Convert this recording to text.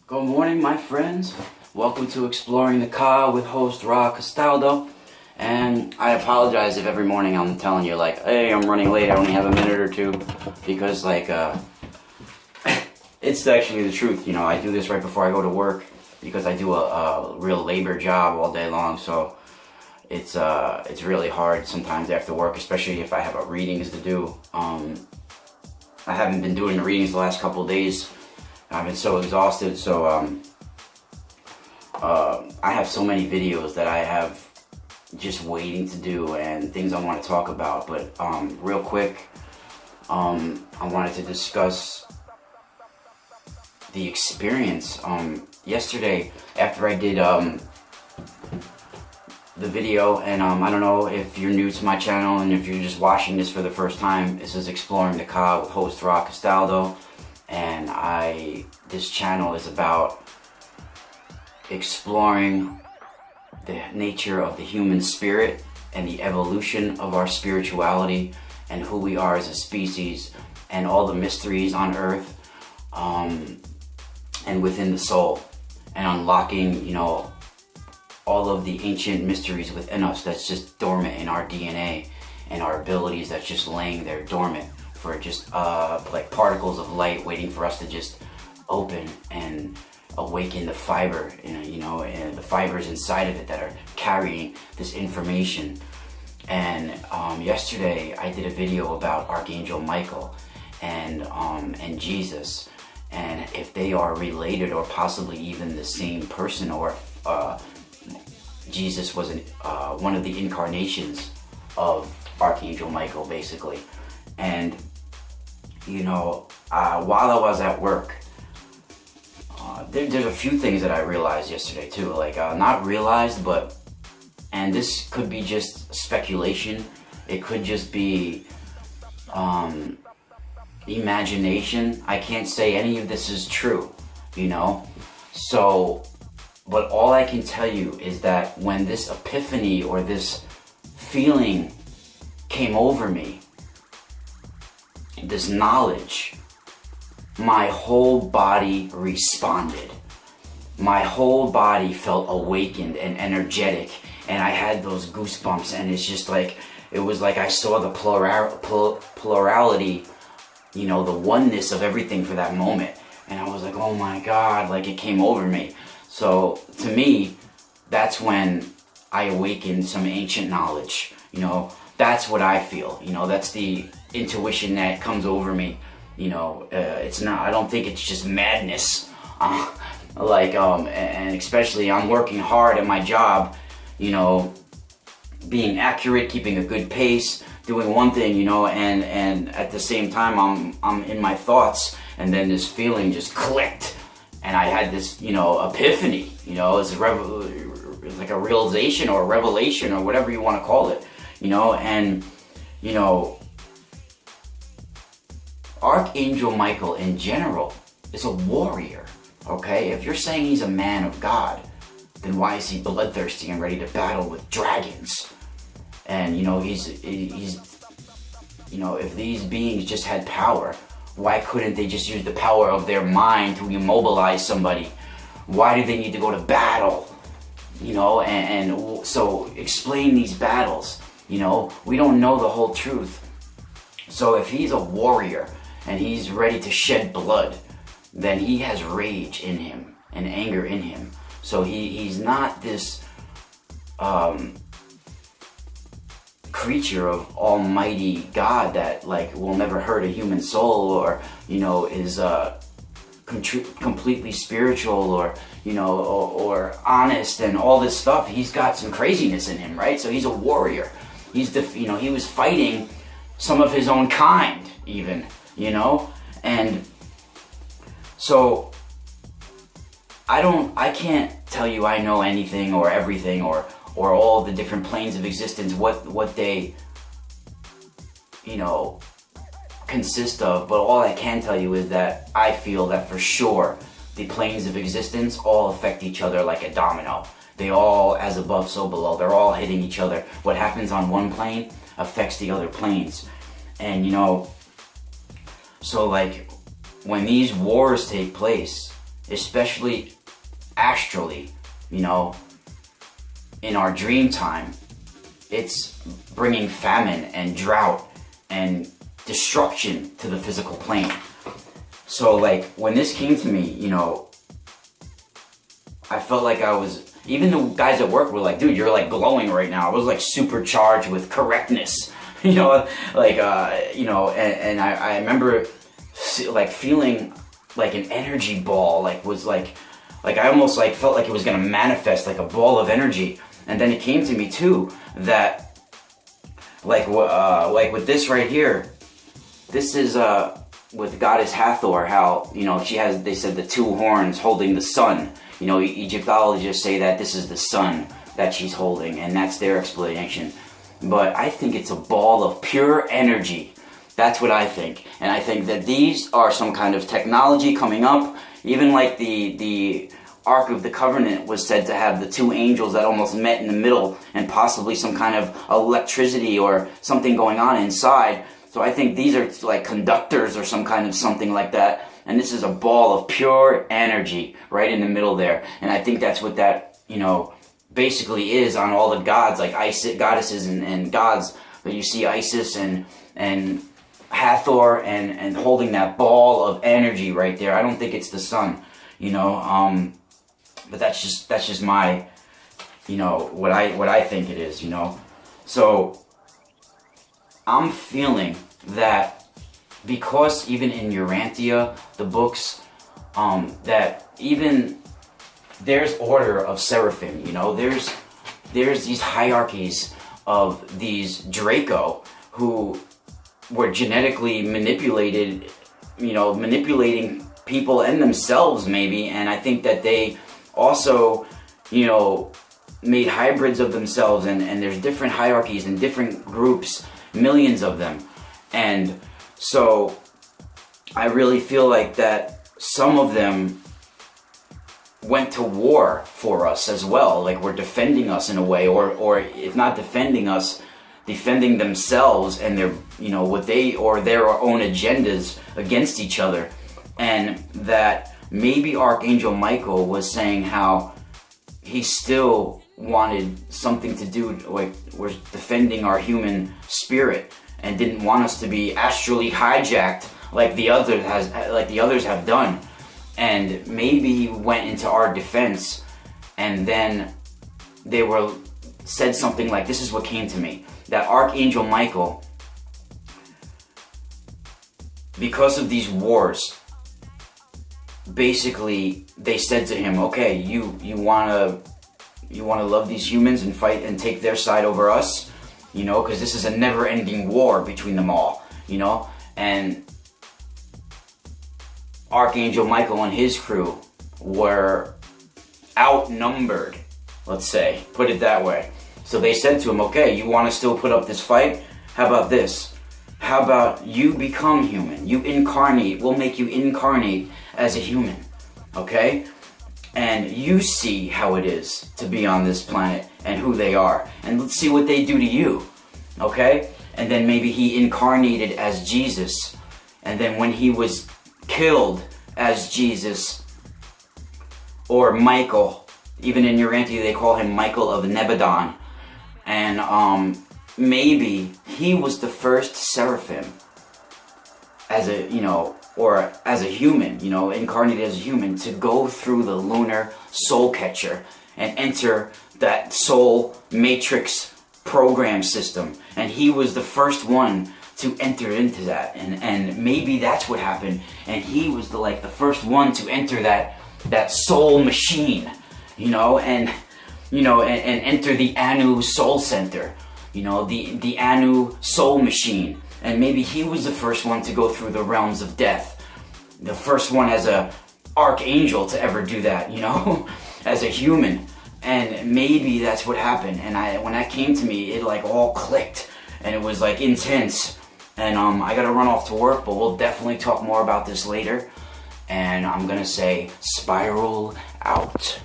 Good morning, my friends. Welcome to Exploring the Ka with host Ra Castaldo. And I apologize if every morning I'm telling you, like, hey, I'm running late, I only have a minute or two. Because, like, it's actually the truth, you know. I do this right before I go to work because I do a real labor job all day long. So it's really hard sometimes after work, especially if I have readings to do. I haven't been doing the readings the last couple of days. I've been so exhausted, so I have so many videos that I have just waiting to do and things I want to talk about. But real quick, I wanted to discuss the experience yesterday after I did the video. And I don't know if you're new to my channel and if you're just watching this for the first time. This is Exploring the Ka with host Ra Castaldo. And this channel is about exploring the nature of the human spirit and the evolution of our spirituality and who we are as a species and all the mysteries on earth and within the soul, and unlocking, you know, all of the ancient mysteries within us that's just dormant in our DNA and our abilities that's just laying there dormant for just like particles of light waiting for us to just open and awaken the fiber, you know, and the fibers inside of it that are carrying this information. And yesterday I did a video about Archangel Michael and Jesus, and if they are related or possibly even the same person, or Jesus was one of the incarnations of Archangel Michael, basically. And you know, while I was at work, there's a few things that I realized yesterday too. Like, not realized, but, and this could be just speculation. It could just be imagination. I can't say any of this is true, you know? So, but all I can tell you is that when this epiphany or this feeling came over me, this knowledge, my whole body responded. My whole body felt awakened and energetic, and I had those goosebumps, and it's just like, it was like I saw the plurality, you know, the oneness of everything for that moment. And I was like, oh my God, like it came over me. So to me, that's when I awakened some ancient knowledge, you know. That's what I feel, you know, that's the intuition that comes over me, you know. It's not, I don't think it's just madness, and especially I'm working hard at my job, you know, being accurate, keeping a good pace, doing one thing, you know, and at the same time I'm in my thoughts, and then this feeling just clicked, and I had this, you know, epiphany, you know. It's like a realization or a revelation or whatever you want to call it, you know. And you know, Archangel Michael in general is a warrior, okay? If you're saying he's a man of God, then why is he bloodthirsty and ready to battle with dragons? And you know, he's you know, if these beings just had power, why couldn't they just use the power of their mind to immobilize somebody? Why do they need to go to battle? You know, and so explain these battles, you know. We don't know the whole truth. So if he's a warrior and he's ready to shed blood, then he has rage in him and anger in him. So he's not this creature of almighty God that like will never hurt a human soul, or you know, is completely spiritual, or you know, or honest and all this stuff. He's got some craziness in him, right? So he's a warrior. He's you know, he was fighting some of his own kind even, you know. And so I can't tell you I know anything or everything or all the different planes of existence, what they, you know, consist of. But all I can tell you is that I feel that for sure the planes of existence all affect each other like a domino. They all, as above so below, they're all hitting each other. What happens on one plane affects the other planes. And you know, so like when these wars take place, especially astrally, you know, in our dream time, it's bringing famine and drought and destruction to the physical plane. So like when this came to me, you know, I felt like I was, even the guys at work were like, dude, you're like glowing right now. I was like supercharged with correctness, you know, like, you know, and I remember like feeling like an energy ball, like was like I almost like felt like it was gonna manifest like a ball of energy. And then it came to me too that like with this right here, this is with goddess Hathor, how, you know, she has, they said, the two horns holding the sun. You know, Egyptologists say that this is the sun that she's holding, and that's their explanation. But I think it's a ball of pure energy. That's what I think. And I think that these are some kind of technology coming up. Even like the Ark of the Covenant was said to have the two angels that almost met in the middle, and possibly some kind of electricity or something going on inside. So I think these are like conductors or some kind of something like that. And this is a ball of pure energy right in the middle there. And I think that's what that, you know, basically is on all the gods, like Isis, goddesses and gods. But you see Isis and Hathor and holding that ball of energy right there. I don't think it's the sun, you know. But that's just my, you know, what I think it is, you know. So I'm feeling that because even in Urantia, the books, that even there's order of seraphim, you know, there's these hierarchies of these Draco who were genetically manipulated, you know, manipulating people and themselves maybe. And I think that they also, you know, made hybrids of themselves, and there's different hierarchies and different groups, millions of them. And so I really feel like that some of them went to war for us as well, like we're defending us in a way, or if not defending us, defending themselves and their, you know, what they, or their own agendas against each other. And that maybe Archangel Michael was saying how he still wanted something to do, like we're defending our human spirit and didn't want us to be astrally hijacked like the others have done. And maybe he went into our defense, and then they were said something like, this is what came to me, that Archangel Michael, because of these wars, basically they said to him, okay, you wanna love these humans and fight and take their side over us, you know, because this is a never-ending war between them all, you know. And Archangel Michael and his crew were outnumbered, let's say, put it that way. So they said to him, okay, you want to still put up this fight? How about this? How about you become human? You incarnate. We'll make you incarnate as a human, okay? And you see how it is to be on this planet and who they are. And let's see what they do to you, okay? And then maybe he incarnated as Jesus. And then when he was killed as Jesus, or Michael, even in Urantia they call him Michael of Nebadon, and maybe he was the first seraphim as a, you know, or as a human, you know, incarnated as a human, to go through the lunar soul catcher and enter that soul matrix program system. And he was the first one to enter into that, and maybe that's what happened, and he was the first one to enter that soul machine, you know, and enter the Anu soul center, you know, the Anu soul machine. And maybe he was the first one to go through the realms of death, the first one as a archangel to ever do that, you know, as a human. And maybe that's what happened. And when that came to me, it like all clicked, and it was like intense. And I gotta run off to work, but we'll definitely talk more about this later. And I'm gonna say, spiral out.